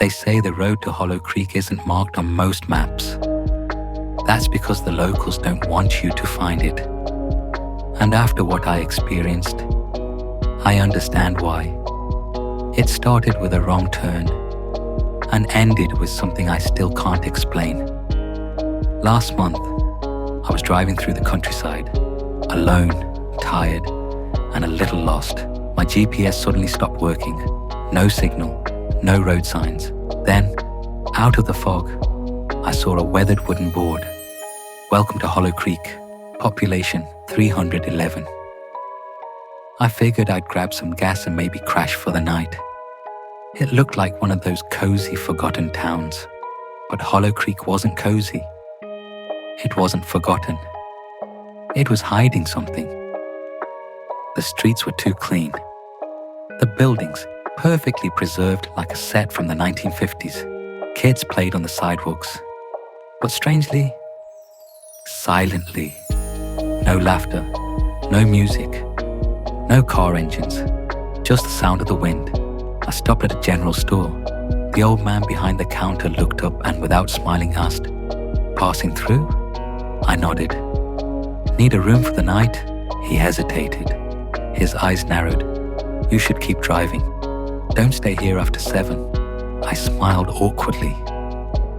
They say the road to Hollow Creek isn't marked on most maps. That's because the locals don't want you to find it. And after what I experienced, I understand why. It started with a wrong turn and ended with something I still can't explain. Last month, I was driving through the countryside, alone, tired, and a little lost. My GPS suddenly stopped working. No signal, no road signs. Then, out of the fog, I saw a weathered wooden board. Welcome to Hollow Creek, population 311. I figured I'd grab some gas and maybe crash for the night. It looked like one of those cozy, forgotten towns. But Hollow Creek wasn't cozy. It wasn't forgotten. It was hiding something. The streets were too clean. The buildings, perfectly preserved like a set from the 1950s. Kids played on the sidewalks. But strangely, silently. No laughter, no music, no car engines, just the sound of the wind. I stopped at a general store. The old man behind the counter looked up and without smiling asked, "Passing through?" I nodded. "Need a room for the night?" He hesitated. His eyes narrowed. "You should keep driving. Don't stay here after 7. I smiled awkwardly.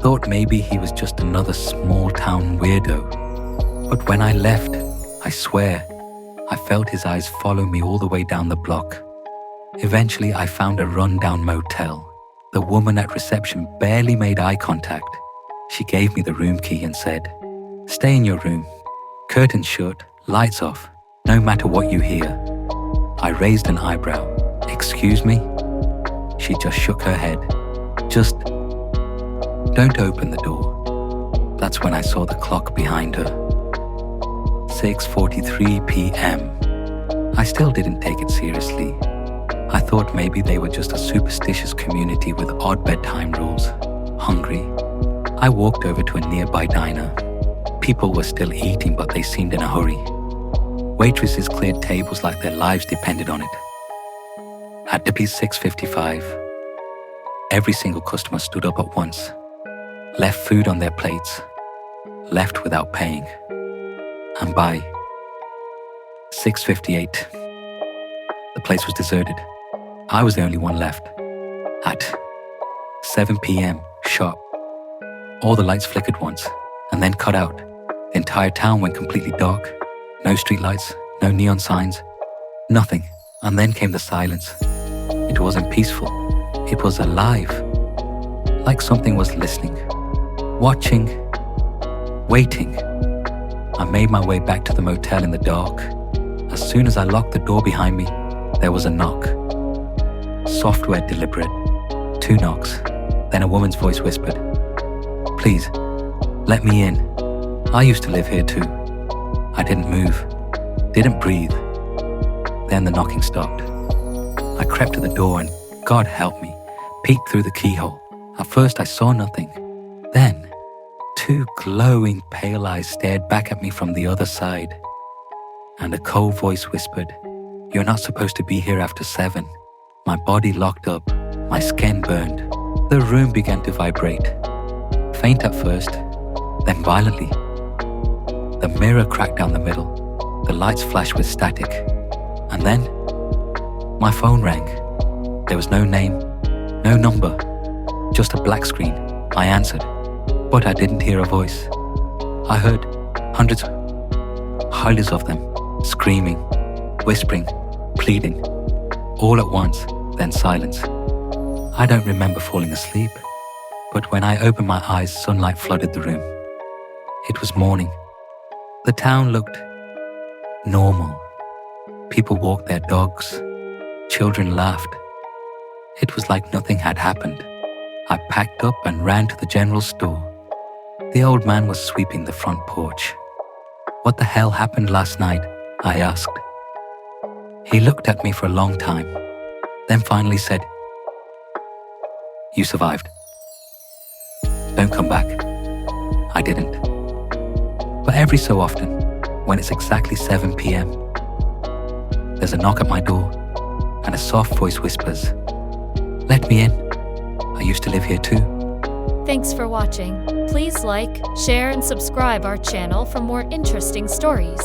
Thought maybe he was just another small-town weirdo. But when I left, I swear, I felt his eyes follow me all the way down the block. Eventually, I found a run-down motel. The woman at reception barely made eye contact. She gave me the room key and said, "Stay in your room. Curtains shut, lights off, no matter what you hear." I raised an eyebrow. "Excuse me?" She just shook her head. "Just don't open the door." That's when I saw the clock behind her. 6:43 p.m. I still didn't take it seriously. I thought maybe they were just a superstitious community with odd bedtime rules. Hungry, I walked over to a nearby diner. People were still eating, but they seemed in a hurry. Waitresses cleared tables like their lives depended on it. Had to be 6:55. Every single customer stood up at once, left food on their plates, left without paying. And by 6:58, the place was deserted. I was the only one left. At 7 p.m., sharp, all the lights flickered once and then cut out. The entire town went completely dark. No streetlights, no neon signs, nothing. And then came the silence. It wasn't peaceful. It was alive. Like something was listening, watching, waiting. I made my way back to the motel in the dark. As soon as I locked the door behind me, there was a knock. Software deliberate. 2 knocks. Then a woman's voice whispered, "Please, let me in. I used to live here too." I didn't move, didn't breathe. Then the knocking stopped. I crept to the door and, God help me, peeked through the keyhole. At first I saw nothing. Then, 2 glowing pale eyes stared back at me from the other side. And a cold voice whispered, "You're not supposed to be here after 7. My body locked up, my skin burned. The room began to vibrate. Faint at first, then violently. The mirror cracked down the middle. The lights flashed with static. And then, my phone rang. There was no name, no number, just a black screen. I answered, but I didn't hear a voice. I heard hundreds of them, screaming, whispering, pleading, all at once, then silence. I don't remember falling asleep, but when I opened my eyes, sunlight flooded the room. It was morning. The town looked normal. People walked their dogs. Children laughed. It was like nothing had happened. I packed up and ran to the general store. The old man was sweeping the front porch. "What the hell happened last night?" I asked. He looked at me for a long time, then finally said, "You survived. Don't come back." I didn't. But every so often, when it's exactly 7 p.m., there's a knock at my door and a soft voice whispers, "Let me in." I used to live here too. Thanks for watching. Please like, share, and subscribe our channel for more interesting stories.